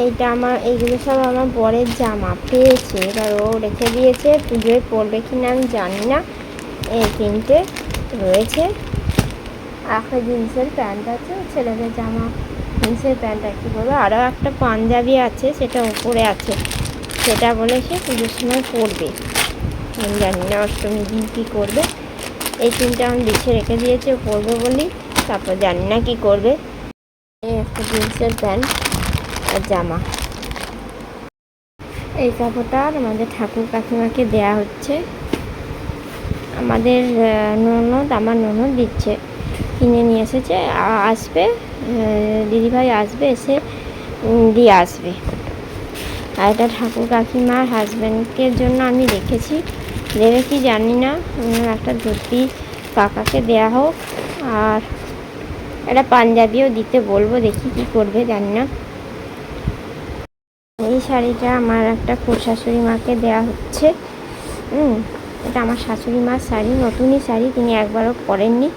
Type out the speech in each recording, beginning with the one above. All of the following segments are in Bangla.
এইটা আমার, এইগুলো সব আমার বরের জামা পেয়েছে, এবার ও রেখে দিয়েছে, পুজোয় পরবে কি না আমি জানি না। এই 3টে রয়েছে। একটা জিন্সের প্যান্ট আছে, ছেলেদের জামা জিন্সের প্যান্ট আর কি বলবো। আরও একটা পাঞ্জাবি আছে, সেটা উপরে আছে, সেটা বলে সে পুজোর সময় পরবে। আমি জানি না অষ্টমী দিন কী করবে। এই 3টে আমি বিছে রেখে দিয়েছে ও পরবে বলি, তারপর জানি না কী করবে। এই একটা জিন্সের প্যান্ট আর জামা। এই কাপড়টা আমাদের ঠাকুর কাকিমাকে দেয়া হচ্ছে। আমাদের আমার ননদ দিচ্ছে, কিনে নিয়ে এসেছে, আসবে দিদিভাই আসবে, এসে দিয়ে আসবে। আর এটা ঠাকুর কাকিমার হাজব্যান্ডকে জন্য আমি রেখেছি, দেবে কি জানি না। একটা ধুতি কাকাকে দেয়া হোক, আর একটা পাঞ্জাবিও দিতে বলবো, দেখি কি করবে জানি না। এই শাড়িটা আমার একটা শাশুড়ি মাকে দেয়া হচ্ছে। এটা আমার শাশুড়ি মার শাড়ি, নতুনই শাড়ি, তিনি একবারও পরেননি,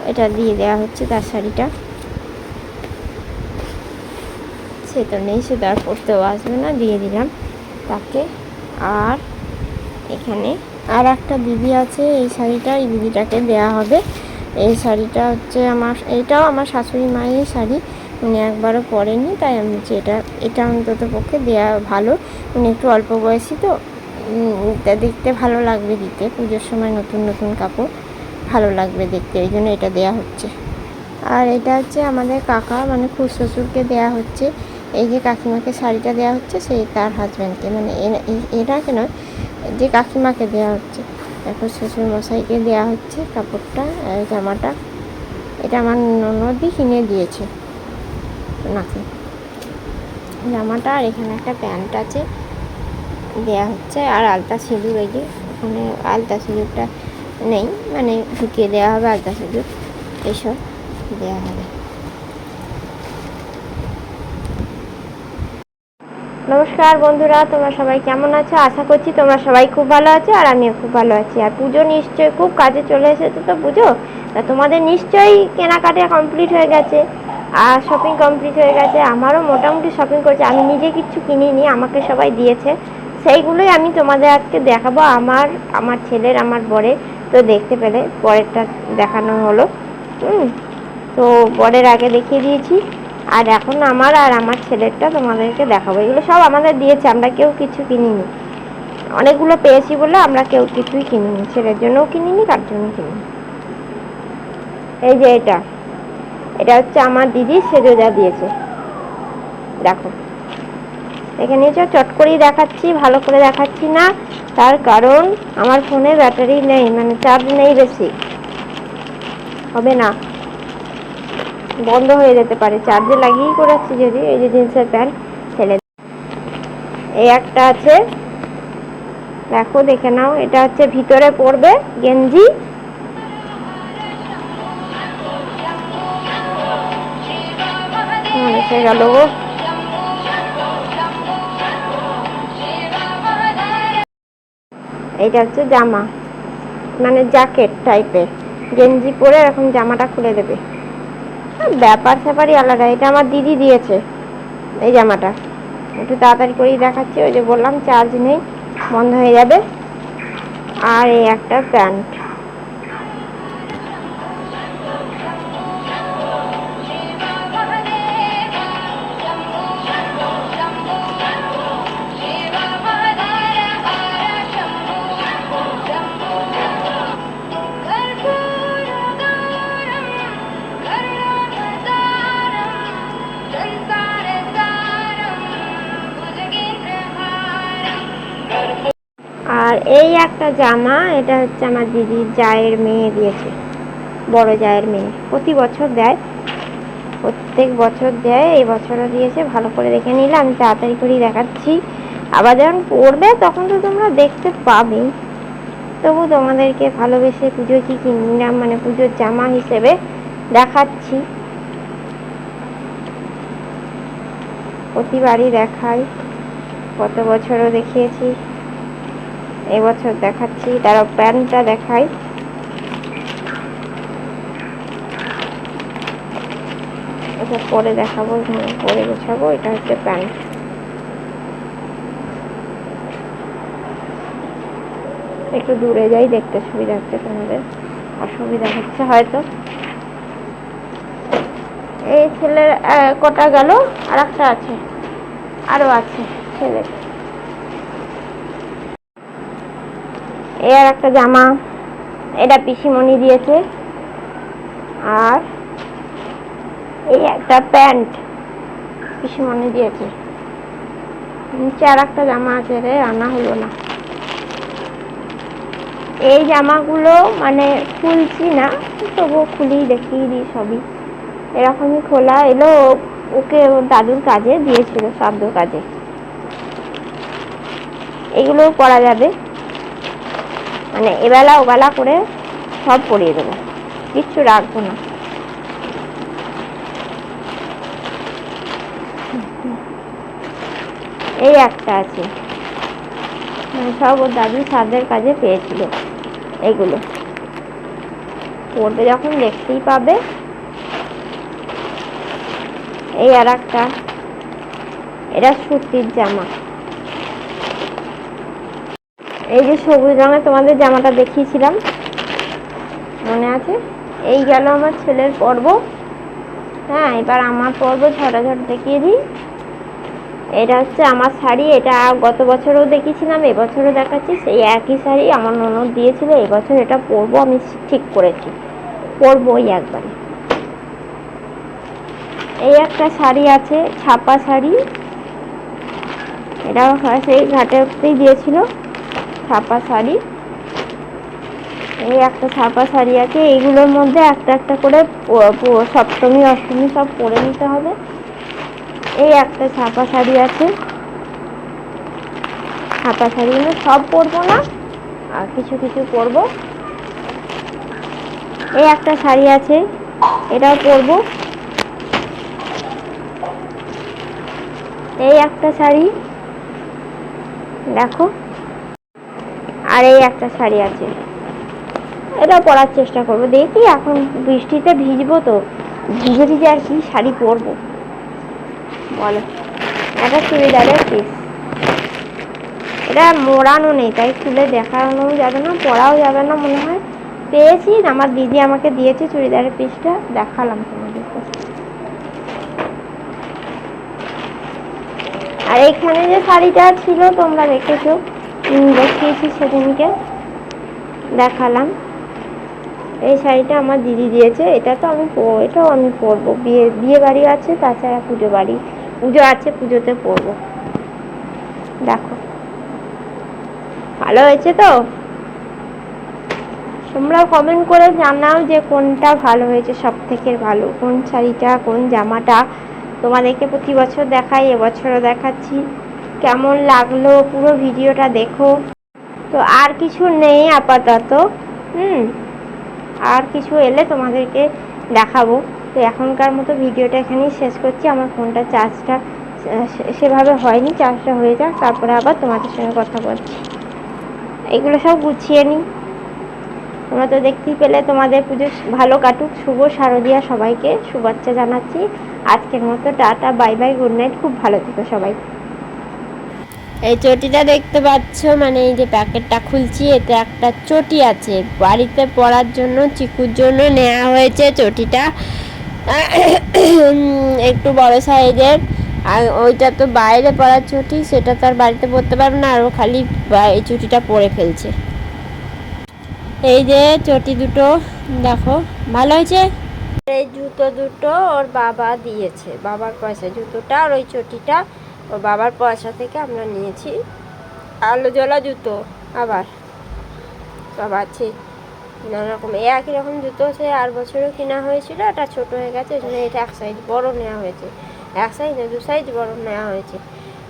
এটা দিয়ে দেওয়া হচ্ছে তার শাড়িটা। সে তো নেই, সে তো আর পরতেও আসবে না, দিয়ে দিলাম তাকে। আর এখানে আর একটা দিদি আছে, এই শাড়িটা এই দিদিটাকে দেয়া হবে। এই শাড়িটা হচ্ছে আমার, এইটাও আমার শাশুড়ি মায়ের শাড়ি, উনি একবারও পরেননি, তাই আমি এটা অন্তত পক্ষে দেওয়া ভালো। উনি একটু অল্প বয়সী তো, তা দেখতে ভালো লাগবে দিতে, পুজোর সময় নতুন নতুন কাপড় ভালো লাগবে দেখতে, এই জন্য এটা দেওয়া হচ্ছে। আর এটা হচ্ছে আমাদের কাকা, মানে শ্বশুরকে দেওয়া হচ্ছে। এই যে কাকিমাকে শাড়িটা দেওয়া হচ্ছে, সেই তার হাজব্যান্ডকে, মানে এটাকে নয়, যে কাকিমাকে দেওয়া হচ্ছে, এখন শ্বশুর মশাইকে দেওয়া হচ্ছে কাপড়টা, জামাটা। এটা আমার ননদই কিনে দিয়েছে নাকি জামাটা। আর এখানে একটা প্যান্ট আছে, দেওয়া হচ্ছে। আর আলতা সিঁদুর, এই যে ওখানে আলতা সিঁদুরটা নেই, মানে ঢুকিয়ে দেওয়া হবে আলতা সিঁদুর, এসব দেওয়া হবে। নমস্কার বন্ধুরা, তোমরা সবাই কেমন আছো? আশা করছি তোমরা সবাই খুব ভালো আছো, আর আমিও খুব ভালো আছি। আর পুজো নিশ্চয়ই খুব কাজে চলে এসেছে তো পুজো, তা তোমাদের নিশ্চয়ই কেনাকাটা কমপ্লিট হয়ে গেছে, আর শপিং কমপ্লিট হয়ে গেছে। আমারও মোটামুটি শপিং করেছে, আমি নিজে কিচ্ছু কিনিনি, আমাকে সবাই দিয়েছে। সেইগুলোই আমি তোমাদের আজকে দেখাবো, আমার ছেলের, আমার বরের। তো দেখতে পেলে বরেরটা দেখানো হলো। তো বরের আগে দেখিয়ে দিয়েছি, আর এখন আমার আর আমার ছেলেরটা তোমাদেরকে দেখাবো। এগুলো সব আমাদের দিয়েছে, আমরা কেউ কিছু কিনিনি। অনেকগুলো পেয়েছি বলে আমরা কেউ কিছুই কিনিনি, ছেলের জন্যও কিনিনি, কার জন্য কিনিনি। এই যে এটা হচ্ছে আমার দিদি সেজোজা দিয়েছে, দেখো দেখে নিয়েছো। চট করেই দেখাচ্ছি, ভালো করে দেখাচ্ছি না, তার কারণ আমার ফোনে ব্যাটারি নেই, মানে চার্জ নেই বেশি, হবে না, বন্ধ হয়ে যেতে পারে। চার্জে লাগিয়েই করাচ্ছি যদি। এই যে জিন্সের প্যান্ট ছেলে, এই একটা আছে, দেখো দেখে নাও। এটা হচ্ছে ভিতরে পড়বে গেঞ্জি, এসে গেল। এইটা হচ্ছে জামা, মানে জ্যাকেট টাইপের, গেঞ্জি পরে এখন জামাটা খুলে দেবে, ব্যাপার স্যাপারই আলাদা। এটা আমার দিদি দিয়েছে এই জামাটা, একটু তাড়াতাড়ি করেই দেখাচ্ছি, ওই যে বললাম চার্জ নেই, বন্ধ হয়ে যাবে। আর এই একটা প্যান্ট, আর এই একটা জামা, এটা হচ্ছে আমার দিদির জায়ের মেয়ে দিয়েছে, বড় জায়ের মেয়ে, প্রতি বছর দেয়, প্রত্যেক বছর দেয়, এই বছরও দিয়েছে। ভালো করে দেখে নিলে, আমি তাড়াতাড়ি করেই দেখাচ্ছি, আবার যখন পড়বে তখন তো তোমরা দেখতে পাবে। তবু তোমাদেরকে ভালোবেসে পুজো কি কিনলাম, মানে পুজোর জামা হিসেবে দেখাচ্ছি, প্রতিবারই দেখাই, গত বছরও দেখিয়েছি, এবছর দেখাচ্ছি। তারা প্যান্টটা দেখাই, আচ্ছা পরে দেখাবো, পরে গোছাবো। এটা হচ্ছে প্যান্ট। একটু দূরে যাই, দেখতে সুবিধা হচ্ছে, তোমাদের অসুবিধা হচ্ছে হয়তো। এই ছেলের কটা গেল, আর একটা আছে, আরো আছে ছেলে। এই আর একটা জামা, এটা পিসিমণি দিয়েছে। আর এই একটা প্যান্ট পিসিমণি দিয়েছে। নিচে আর একটা জামা আছে, রে আনা হলো না। এই জামাগুলো মানে খুলছি না, তবুও খুলি, দেখিয়ে দিই সবই। এরকমই খোলা এলো, ওকে ওর দাদুর কাজে দিয়েছিল, শ্রাদ্ধ কাজে। এগুলো পরা যাবে, মানে এবেলা ওবেলা করে সব পরিয়ে দেবো, কিচ্ছু রাখবো না। এই একটা আছে, মানে সব ওর দাদু শ্রাদ্ধের কাজে পেয়েছিল। এগুলো পরবে যখন দেখতেই পাবে। এই আর একটা, এটা সুতির জামা। এই যে সবুজ রঙের তোমাদের জামাটা দেখিয়েছিলাম, মনে আছে? এই গেল আমার ছেলের পর্ব। হ্যাঁ, এবার আমার পর্ব ঝটাঝট দেখিয়ে দিই। এটা হচ্ছে আমার শাড়ি, এটা গত বছরও দেখিয়েছিলাম, এবছরও দেখাচ্ছি। সেই একই শাড়ি আমার ননদ দিয়েছিল, এবছর এটা পরবো, আমি ঠিক করেছি, পরবোই একবারে। এই একটা শাড়ি আছে, ছাপা শাড়ি, এটা সেই ঘাটেতেই দিয়েছিল, ছাপা শাড়ি। এই একটা ছাপা শাড়ি আছে। এইগুলোর মধ্যে একটা একটা করে সপ্তমী অষ্টমী সব পরে নিতে হবে। এই একটা ছাপা শাড়ি আছে। ছাপা শাড়িগুলো সব পরবো না, আর কিছু কিছু পরবো। এই একটা শাড়ি আছে, এটাও পরবো। এই একটা শাড়ি দেখো, আর এই একটা শাড়ি আছে, এটা পরার চেষ্টা করবো। দেখি, এখন বৃষ্টিতে ভিজবো তো, ভিজে ভিজে আর কি শাড়ি পরবো বলো। একটা চুড়িদারের পিস, এটা মোড়ানো নেই, তাই খুলে দেখানো যাবে না, পরাও যাবে না মনে হয়। পেয়েছি, আমার দিদি আমাকে দিয়েছে চুড়িদারের পিসটা, দেখালাম তোমাদেরকে। আর এখানে যে শাড়িটা ছিল তোমরা দেখেছো, দেখিয়েছি সেদিনকে, দেখালাম। এই শাড়িটা আমার দিদি দিয়েছে, এটাও আমি পরবো। বিয়ে বাড়ি আছে, তাছাড়া পুজো আছে, পুজোতে পরবো। দেখো ভালো হয়েছে তো? তোমরা কমেন্ট করে জানাও যে কোনটা ভালো হয়েছে, সব থেকে ভালো কোন শাড়িটা, কোন জামাটা। তোমাদেরকে প্রতি বছর দেখাই, এবছরও দেখাচ্ছি। কেমন লাগলো পুরো ভিডিওটা দেখো। তো আর কিছু নেই আপাতত, আর কিছু এলে তোমাদেরকে দেখাবো। তো এখনকার মতো ভিডিওটা এখানেই শেষ করছি। আমার ফোনটা চার্জটা সেভাবে হয়নি, চার্জটা হয়ে যাক, তারপরে আবার তোমাদের সঙ্গে কথা বলছি। এগুলো সব গুছিয়ে নিই। তোমরা তো দেখতেই পেলে, তোমাদের পুজো ভালো কাটুক। শুভ শারদীয়া, সবাইকে শুভেচ্ছা জানাচ্ছি। আজকের মতো tata, bye bye, good night. খুব ভালো থেকো সবাই। এই চটিটা দেখতে পাচ্ছ, মানে এই যে প্যাকেটটা খুলছি, এতে একটা চটি আছে, বাড়িতে পরার জন্য, চিকুর জন্য নেওয়া হয়েছে চটিটা। একটু বড় সাইজের। আর ওইটা তো বাইরে পরার চটি, সেটা তো আর বাড়িতে পরতে পারবে না, আর ও খালি এই চটিটা পরে ফেলছে। এই যে চটি দুটো দেখো, ভালো হয়েছে। এই জুতো দুটো ওর বাবা দিয়েছে, বাবার পয়সা। জুতোটা আর ওই চটিটা ওর বাবার পয়সা থেকে আমরা নিয়েছি। আলো জ্বলা জুতো, আবার সব আছে নানা রকম। একই রকম জুতো সে আর বছরও কেনা হয়েছিল, এটা ছোট হয়ে গেছে, ওই জন্য এটা এক সাইজ বড় নেওয়া হয়েছে। এক সাইজ না, 2 সাইজ বড় নেওয়া হয়েছে,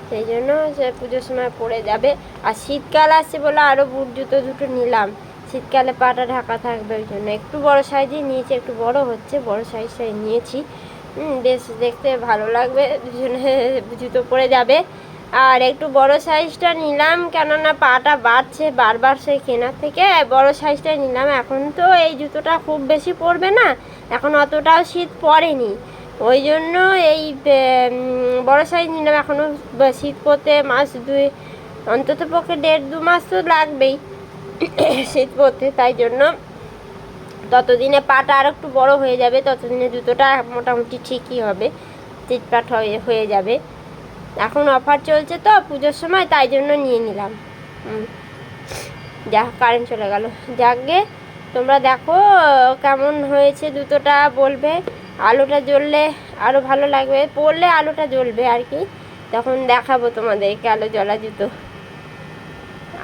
সেই জন্য সে পুজোর সময় পরে যাবে। আর শীতকাল আসছে বলে আরও বুট জুতো দুটো নিলাম, শীতকালে পাটা ঢাকা থাকবে, ওই জন্য একটু বড় সাইজই নিয়েছি। একটু বড় হচ্ছে, বড় সাইজটাই নিয়েছি। বেশ দেখতে ভালো লাগবে, দুজনে জুতো পরে যাবে। আর একটু বড় সাইজটা নিলাম, কেননা পাটা বাড়ছে বারবার, সেই কেনার থেকে বড় সাইজটাই নিলাম। এখন তো এই জুতোটা খুব বেশি পরবে না, এখন অতটাও শীত পড়েনি, ওই জন্য এই বড় সাইজ নিলাম। এখনও শীত পড়তে মাস দুই, অন্তত পক্ষে 1.5-2 মাস তো লাগবেই শীত পড়তে। তাই জন্য ততদিনে পাটা আর একটু বড় হয়ে যাবে, ততদিনে জুতোটা মোটামুটি ঠিকই হবে, চিটপাট হয়ে যাবে। এখন অফার চলছে তো পুজোর সময়, তাই জন্য নিয়ে নিলাম। যা কারেন্ট চলে গেল। যাকগে, তোমরা দেখো কেমন হয়েছে জুতোটা, বলবে। আলোটা জ্বললে আরও ভালো লাগবে, পরলে আলোটা জ্বলবে আর কি, তখন দেখাবো তোমাদেরকে আলো জ্বলা জুতো।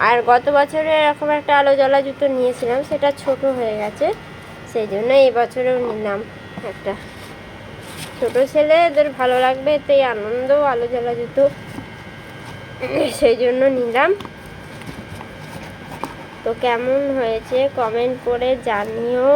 আর গত বছরে এরকম একটা আলো জ্বলা জুতো নিয়েছিলাম, সেটা ছোট হয়ে গেছে, সেই জন্য এই বছরেও নিলাম একটা। ছোট ছেলেদের ভালো লাগবে, এতেই আনন্দ, আলো জ্বলা জুতো, সেই জন্য নিলাম। তো কেমন হয়েছে কমেন্ট করে জানিও।